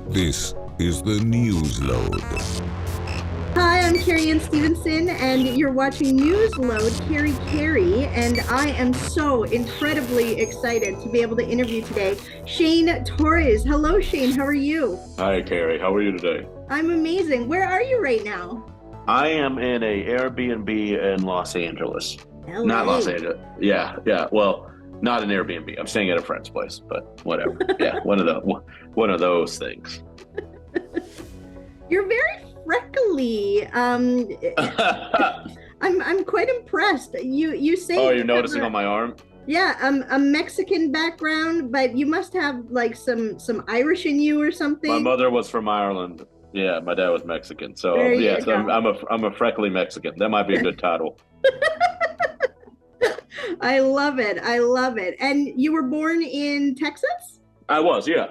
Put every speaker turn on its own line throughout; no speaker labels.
This is the Newsload.
Hi, I'm Carrie Anne Stevenson, and you're watching Newsload, Carrie Carrie, and I am so incredibly excited to be able to interview today Shane Torres. Hello, Shane. How are you?
Hi, Carrie. How are you today?
I'm amazing. Where are you right now?
I am in a Airbnb in Los Angeles. Not
LA.
Los Angeles. Yeah. Well, not an Airbnb. I'm staying at a friend's place, but whatever. Yeah, one of those things.
You're very freckly. I'm quite impressed. You say
Oh, you're noticing on my arm?
yeah, a Mexican background, but you must have like some Irish in you or something.
My mother was from Ireland. Yeah, my dad was Mexican. So
There you
yes,
go.
I'm a freckly Mexican. That might be a good title.
I love it. I love it. And you were born in Texas?
I was. Yeah.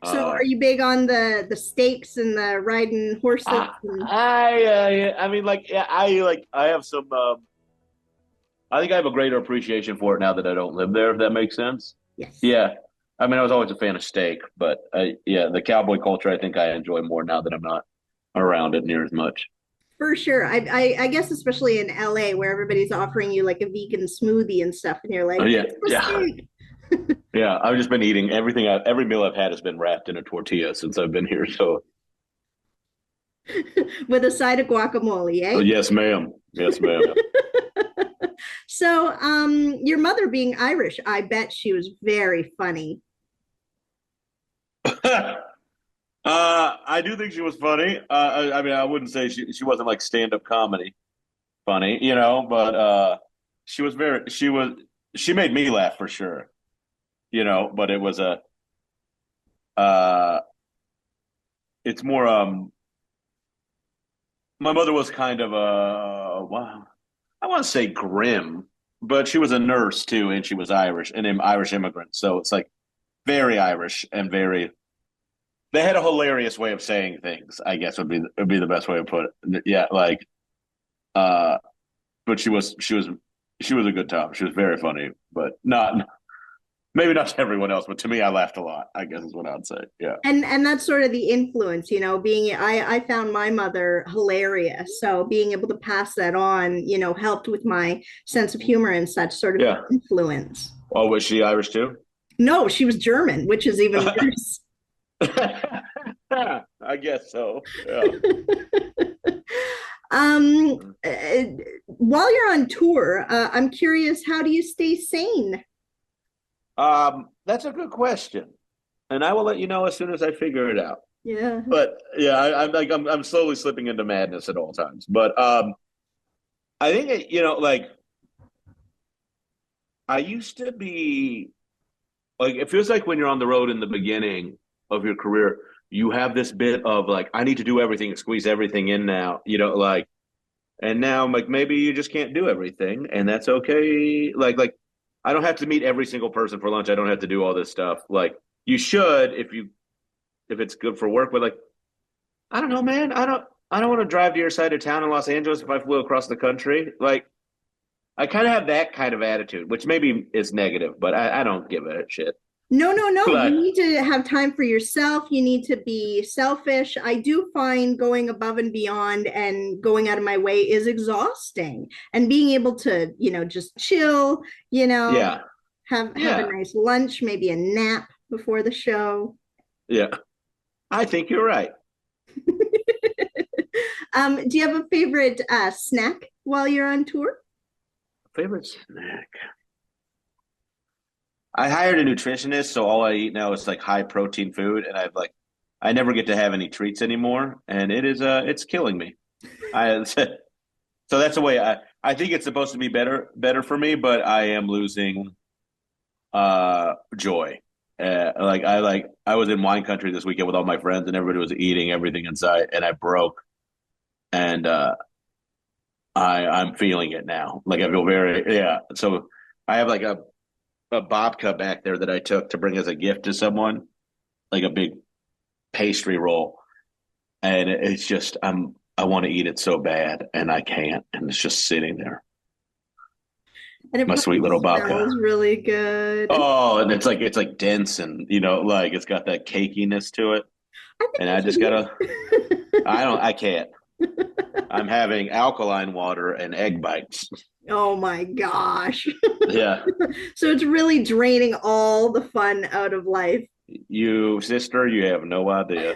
So are you big on the steaks and the riding horses?
I mean, like, yeah, I have some. I think I have a greater appreciation for it now that I don't live there, if that makes sense.
Yes.
Yeah. I mean, I was always a fan of steak, but yeah, the cowboy culture, I think I enjoy more now that I'm not around it near as much.
For sure. I guess especially in LA where everybody's offering you like a vegan smoothie and stuff, and you're like,
Oh, yeah.
it's a
Yeah.
steak.
Yeah. I've just been eating every meal I've had has been wrapped in a tortilla since I've been here. So,
With a side of guacamole, eh?
yes, ma'am. Yes, ma'am.
So, your mother being Irish, I bet she was very funny.
I do think she was funny. I mean, I wouldn't say she wasn't like stand-up comedy funny, but she made me laugh for sure, but it was uh, it's more, my mother was kind of wow, I want to say grim, but she was a nurse too, and she was Irish and an Irish immigrant. So it's like very Irish and very, they had a hilarious way of saying things, I guess would be the best way to put it. Yeah, like uh but she was a good time. She was very funny, but not maybe not to everyone else, but to me I laughed a lot, I guess is what I'd say. Yeah.
And that's sort of the influence, being I found my mother hilarious. So being able to pass that on, helped with my sense of humor and such sort of
Yeah.
influence.
Oh, was she Irish too?
No, she was German, which is even worse.
I guess so. Yeah.
um, uh, while you're on tour, I'm curious, how do you stay sane?
That's a good question, and I will let you know as soon as I figure it out.
Yeah.
But yeah, I'm slowly slipping into madness at all times. But I think like I used to be like, it feels like when you're on the road in the beginning of your career, you have this bit of like, I need to do everything and squeeze everything in now, like, and now I'm like, maybe you just can't do everything, and that's okay. Like I don't have to meet every single person for lunch. I don't have to do all this stuff. Like you should if it's good for work, but like I don't know, man. I don't want to drive to your side of town in Los Angeles if I flew across the country. Like I kind of have that kind of attitude, which maybe is negative, but I don't give a shit.
No. You
Like,
need to have time for yourself. You need to be selfish. I do find going above and beyond and going out of my way is exhausting. And being able to, just chill,
yeah,
have a
yeah,
nice lunch, maybe a nap before the show.
yeah. I think you're right.
Do you have a favorite snack while you're on tour?
Favorite snack. I hired a nutritionist, so all I eat now is like high protein food, and I never get to have any treats anymore, and it's killing me. I so that's the way I think it's supposed to be better for me, but I am losing joy. I was in wine country this weekend with all my friends, and everybody was eating everything inside, and I broke, and I'm feeling it now. Like I feel very, yeah. So I have like a babka back there that I took to bring as a gift to someone, like a big pastry roll, and it's just I want to eat it so bad, and I can't, and it's just sitting there.
And it
My
probably
sweet little babka.
smells really good. And
Oh, and it's like dense and like it's got that cakiness to it.
I think
And
you
I just gotta
should
I can't. I'm having alkaline water and egg bites.
Oh my gosh.
Yeah.
So it's really draining all the fun out of life.
You sister, you have no idea.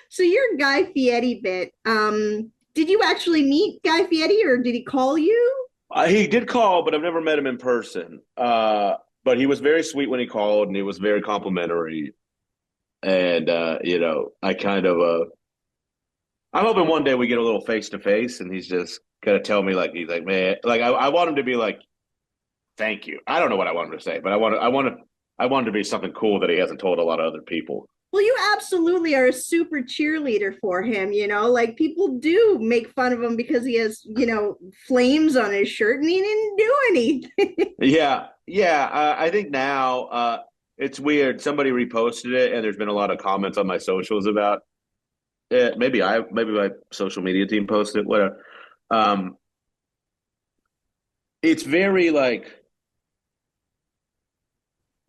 So your Guy Fieri bit, did you actually meet Guy Fieri or did he call you?
He did call, but I've never met him in person. But he was very sweet when he called, and he was very complimentary. And I kind of I'm hoping one day we get a little face to face, and he's just gonna tell me like he's like, man, like I want him to be like, thank you. I don't know what I want him to say, but I want it to be something cool that he hasn't told a lot of other people.
Well, you absolutely are a super cheerleader for him, like people do make fun of him because he has, flames on his shirt and he didn't do anything.
Yeah, yeah. I think now it's weird. Somebody reposted it, and there's been a lot of comments on my socials about it. Maybe my social media team posted it. Whatever. Um, it's very like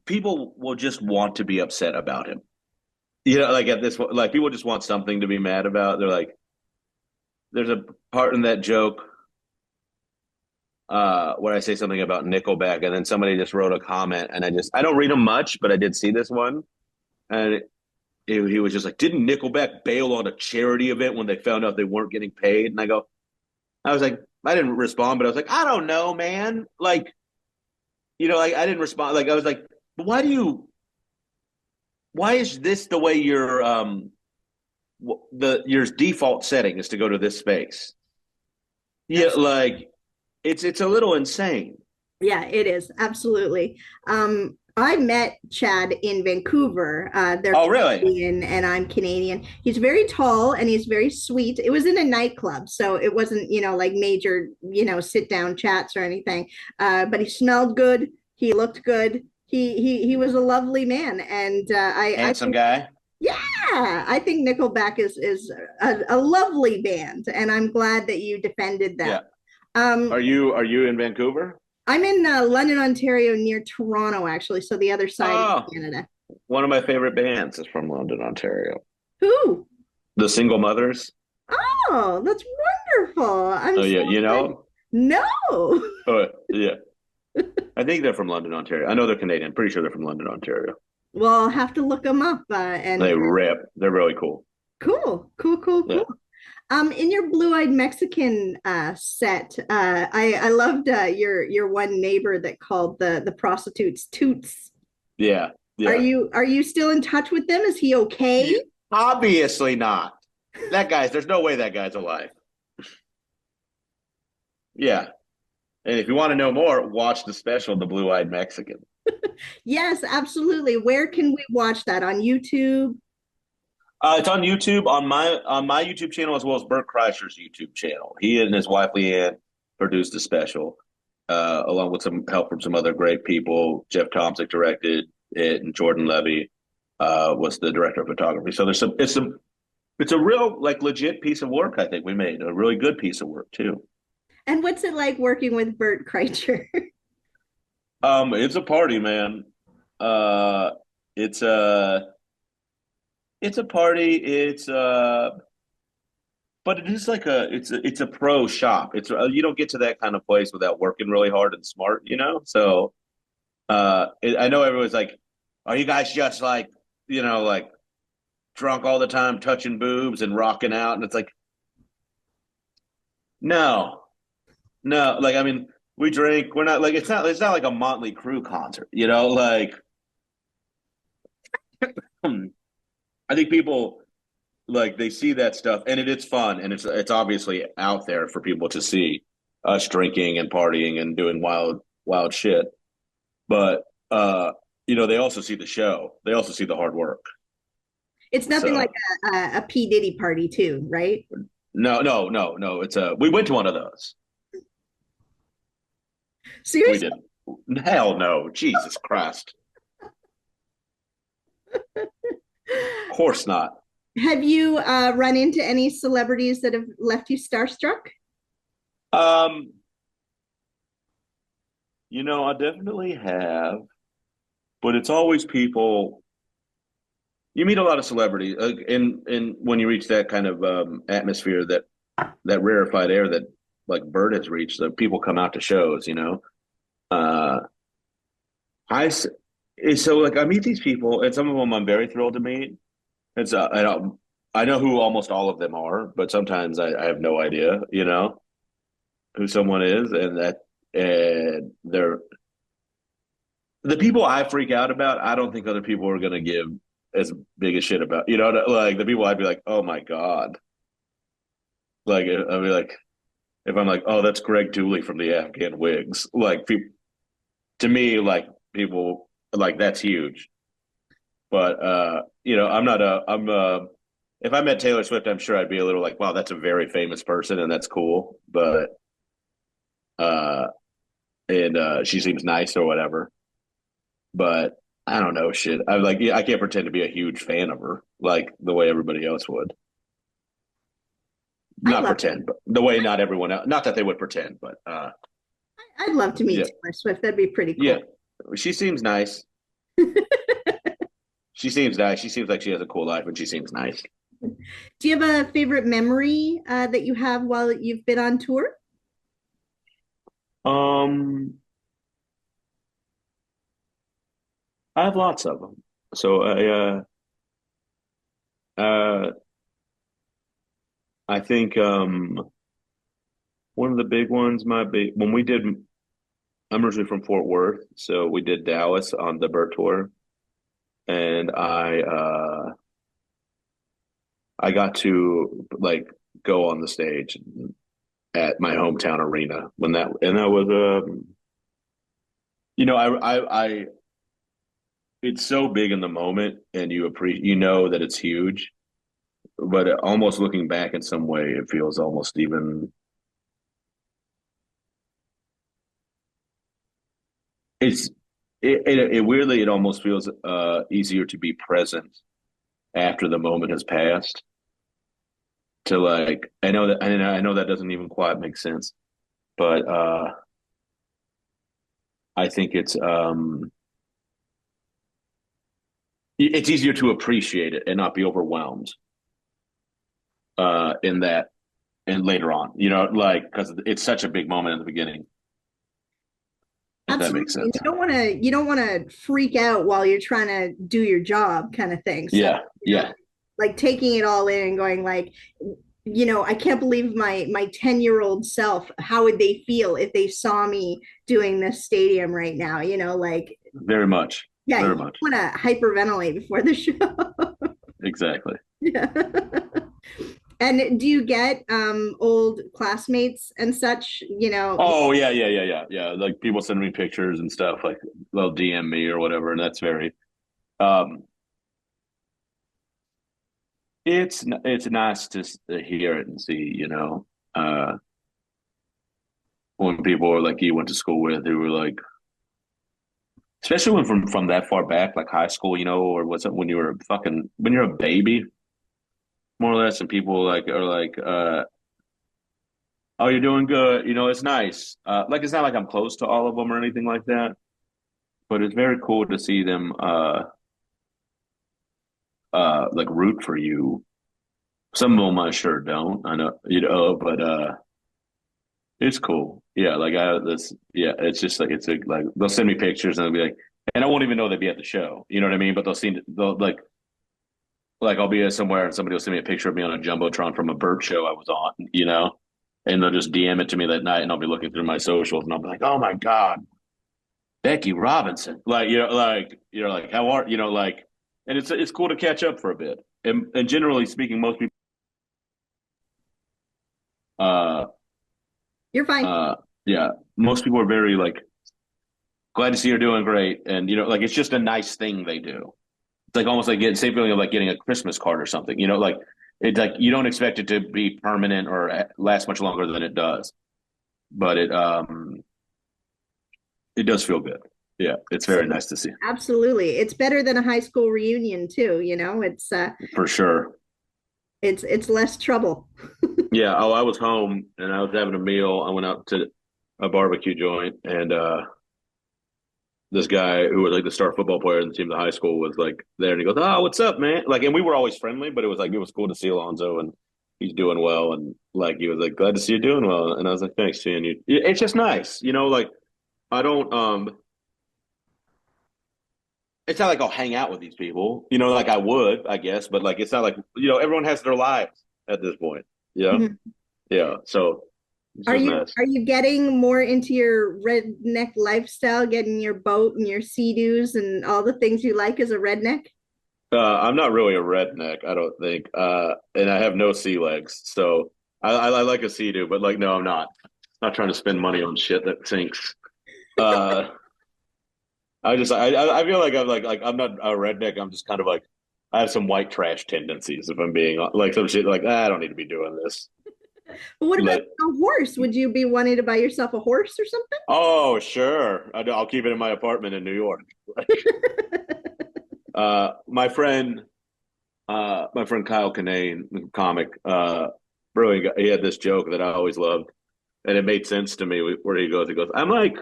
people will just want to be upset about him. Like at this, like people just want something to be mad about. They're like, there's a part in that joke where I say something about Nickelback, and then somebody just wrote a comment, and I don't read them much, but I did see this one, and he was just like, "Didn't Nickelback bail on a charity event when they found out they weren't getting paid?" And I was like, I didn't respond, but I was like, I don't know, man. Like, like I didn't respond. Like I was like, but why is this the way your default setting is to go to this space? Yeah, like it's a little insane.
Yeah, it is. Absolutely. I met Chad in Vancouver. They're
Oh, really?
Canadian and I'm Canadian. He's very tall and he's very sweet. It was in a nightclub, so it wasn't, like major, sit down chats or anything. But he smelled good. He looked good. He was a lovely man, and I
Handsome
think,
guy.
yeah, I think Nickelback is a lovely band, and I'm glad that you defended them.
Yeah.
Um,
Are you in Vancouver?
I'm in London, Ontario, near Toronto, actually, so the other side of
Oh,
Canada.
one of my favorite bands is from London, Ontario.
Who?
The Single Mothers.
Oh, that's wonderful. I'm
Oh
so
yeah,
glad. No.
Oh yeah. I think they're from London, Ontario. I know they're Canadian. Pretty sure they're from London, Ontario.
Well, I'll have to look them up. And
They rip. They're really cool.
cool, cool, cool,
Yeah.
cool. In your Blue-Eyed Mexican set, I loved your one neighbor that called the prostitutes toots.
Yeah.
Are
Yeah.
you still in touch with them? Is he okay?
Yeah. Obviously not. There's no way that guy's alive. Yeah. And if you want to know more, watch the special, The Blue-Eyed Mexican.
Yes, absolutely. Where can we watch that? On YouTube?
It's on YouTube on my YouTube channel as well as Bert Kreischer's YouTube channel. He and his wife Leanne produced a special, along with some help from some other great people. Jeff Tomsic directed it, and Jordan Levy was the director of photography. So it's a real like legit piece of work. I think we made a really good piece of work too.
And what's it like working with Bert Kreischer?
It's a party, man. It's a party. But it is like it's a pro shop. You don't get to that kind of place without working really hard and smart. So I know everyone's like, are you guys just like like drunk all the time, touching boobs and rocking out? And it's like, no, no. Like I mean, we drink. We're not like it's not like a Motley Crue concert. Like I think people like they see that stuff and it's fun and it's obviously out there for people to see us drinking and partying and doing wild shit. But they also see the show. They also see the hard work.
It's nothing like
So
a P. Diddy party too, right?
no, no, no, no. We went to one of those. We
Seriously?
didn't. Hell no. Jesus Christ. Of course not.
Have you run into any celebrities that have left you starstruck?
Um I definitely have, but it's always people. You meet a lot of celebrities, and when you reach that kind of atmosphere, that rarefied air that like Bird has reached, that people come out to shows. Uh, I s- so like I meet these people, and some of them I'm very thrilled to meet. It's I know who almost all of them are, but sometimes I have no idea, who someone is, and they're the people I freak out about. I don't think other people are gonna give as big a shit about. Like the people I'd be like, oh my God, like I'd be like, if I'm like, oh, that's Greg Dooley from the Afghan Wigs, like people, to me, like people like that's huge. But if I met Taylor Swift, I'm sure I'd be a little like, wow, that's a very famous person and that's cool. But uh and she seems nice or whatever. But I don't know shit. I'm like, yeah, I can't pretend to be a huge fan of her like the way everybody else would.
I'd
Not
love
pretend, but the way not everyone else, not that they would pretend, but
I'd love to meet
yeah,
Taylor Swift. That'd be pretty
yeah.
cool.
She seems nice. She seems nice. She seems like she has a cool life and she seems nice.
Do you have a favorite memory that you have while you've been on tour?
Um, I have lots of them. So uh, I think one of the big ones might be when we did. I'm originally from Fort Worth, so we did Dallas on the Burt tour, and I got to like go on the stage at my hometown arena when that was I it's so big in the moment, and you know that it's huge, but almost looking back in some way, it feels almost even it's it weirdly it almost feels easier to be present after the moment has passed to like I know that doesn't even quite make sense, but I think it's easier to appreciate it and not be overwhelmed in that and later on, like because it's such a big moment in the beginning, if that
Absolutely.
makes
And
sense.
you don't want to freak out while you're trying to do your job kind of thing. So,
Yeah, yeah,
like taking it all in and going like, I can't believe my 10-year-old self, how would they feel if they saw me doing this stadium right now? Like,
very much,
yeah,
very
you
much,
want to hyperventilate before the show.
exactly.
Yeah. And do you get old classmates and such,
Oh yeah, yeah, yeah, yeah, yeah. Like people send me pictures and stuff, like they'll DM me or whatever, and that's very um it's nice to hear it and see, when people are like you went to school with who were like, especially when from that far back, like high school, or what's it when you were fucking when you're a baby, more or less, and people like are like, oh, you're doing good, it's nice. Like it's not like I'm close to all of them or anything like that, but it's very cool to see them like root for you. Some of them I sure don't, I know, but it's cool. Yeah, like it's just like it's like they'll send me pictures and they'll be like, and I won't even know they'd be at the show. You know what I mean? But they'll like I'll be somewhere and somebody will send me a picture of me on a jumbotron from a bird show I was on, and they'll just DM it to me that night, and I'll be looking through my socials and I'll be like, oh my God, Becky Robinson, like like how are like, and it's cool to catch up for a bit. And generally speaking, most people uh
you're fine.
yeah, most people are very like glad to see you're doing great, and like it's just a nice thing they do. It's like almost like getting same feeling of like getting a Christmas card or something. Like it's like you don't expect it to be permanent or last much longer than it does, but it does feel good. Yeah, it's very nice to see
Absolutely. It's better than a high school reunion too,
for sure.
it's less trouble.
Yeah. Oh, I was home and I was having a meal. I went out to a barbecue joint and this guy who was like the star football player in the team in the high school was like there, and he goes, "Oh, what's up, man?" Like, and we were always friendly, but it was like it was cool to see Alonzo, and he's doing well, and like he was like, "Glad to see you doing well," and I was like, "Thanks, seeing you." It's just nice, like I don't it's not like I'll hang out with these people, like I would, I guess, but like it's not like everyone has their lives at this point,
Mhm.
yeah. So it's
Are
just
you
nice.
are you getting more into your redneck lifestyle, getting your boat and your sea-doos and all the things you like as a redneck?
I'm not really a redneck, I don't think, and I have no sea legs, so I like a sea doo, but like no, I'm not. Not trying to spend money on shit that sinks. Uh, I feel like I'm not a redneck. I'm just kind of like I have some white trash tendencies if I'm being like some shit like I don't need to be doing this.
But what about
Like,
a horse? Would you be wanting to buy yourself a horse or something?
oh sure, I'll keep it in my apartment in New York. My friend, Kyle Kinane, comic, brilliant guy, he had this joke that I always loved, and it made sense to me. Where he goes, I'm like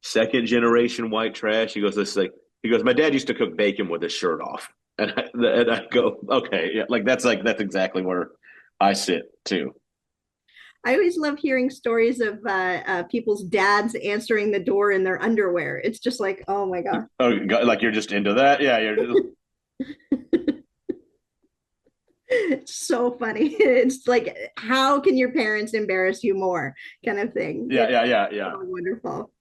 second generation white trash. He goes, this like he goes, my dad used to cook bacon with his shirt off, and I go, okay, yeah, like that's exactly where I sit too.
I always love hearing stories of people's dads answering the door in their underwear. It's just like, oh my God.
Oh, like you're just into that, yeah.
It's so funny. It's like, how can your parents embarrass you more kind of thing. It's
Yeah.
so wonderful.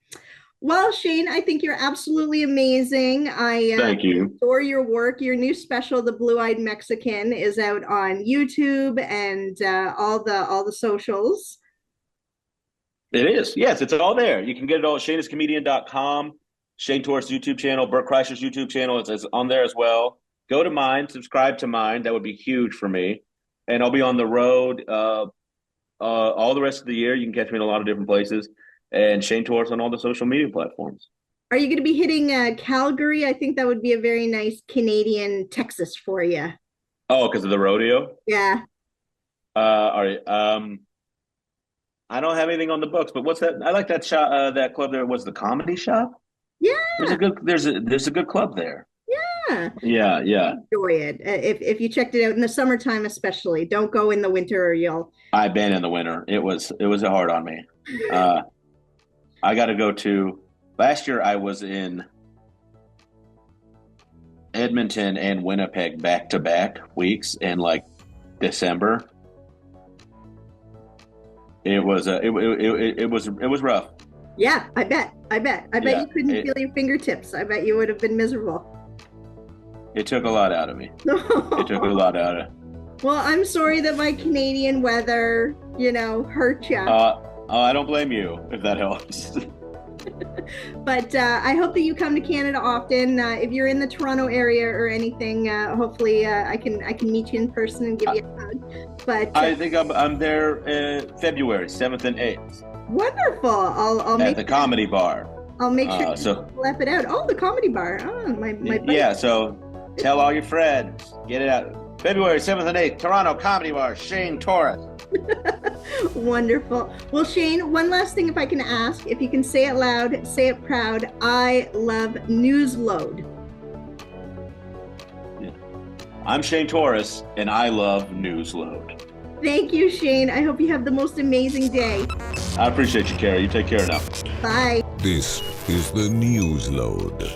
Well, Shane, I think you're absolutely amazing. I
Thank you.
adore your work. Your new special, The Blue-Eyed Mexican, is out on YouTube and all the socials.
It is. Yes, it's all there. You can get it all at shaneiscomedian.com, Shane Torres YouTube channel, Burt Kreischer's YouTube channel. It's on there as well. Go to mine, subscribe to mine. That would be huge for me. And I'll be on the road all the rest of the year. You can catch me in a lot of different places. And Shane Torres on all the social media platforms.
Are you going to be hitting Calgary? I think that would be a very nice Canadian Texas for you.
Oh, because of the rodeo?
Yeah.
All right. I don't have anything on the books, but what's that? I like that shop, that club there. Was the Comedy Shop?
Yeah.
There's a good club there.
Yeah.
Yeah.
Enjoy it. If you checked it out in the summertime, especially, don't go in the winter or you'll.
I've been in the winter. It was hard on me. Uh, I got to go to. Last year I was in Edmonton and Winnipeg back to back weeks in like December. It was rough.
Yeah, I bet. I bet
Yeah,
you couldn't feel your fingertips. I bet you would have been miserable.
it took a lot out of me. It took a lot out of.
Well, I'm sorry that my Canadian weather, hurt you.
I don't blame you if that helps.
But I hope that you come to Canada often. If you're in the Toronto area or anything, hopefully I can meet you in person and give you a hug. But
I think I'm there February 7th and 8th
wonderful. I'll
at
make
the Comedy Bar.
I'll make sure
So
to lap it out. Oh, the comedy bar. Oh, my buddy.
yeah, so tell all your friends. Get it out. February 7th and 8th, Toronto Comedy Bar, Shane Torres.
Wonderful. Well, Shane, one last thing if I can ask, if you can say it loud, say it proud. I love Newsload.
Yeah. I'm Shane Torres, and I love Newsload.
Thank you, Shane. I hope you have the most amazing day.
I appreciate you, Carrie. You take care now.
Bye.
This is the Newsload.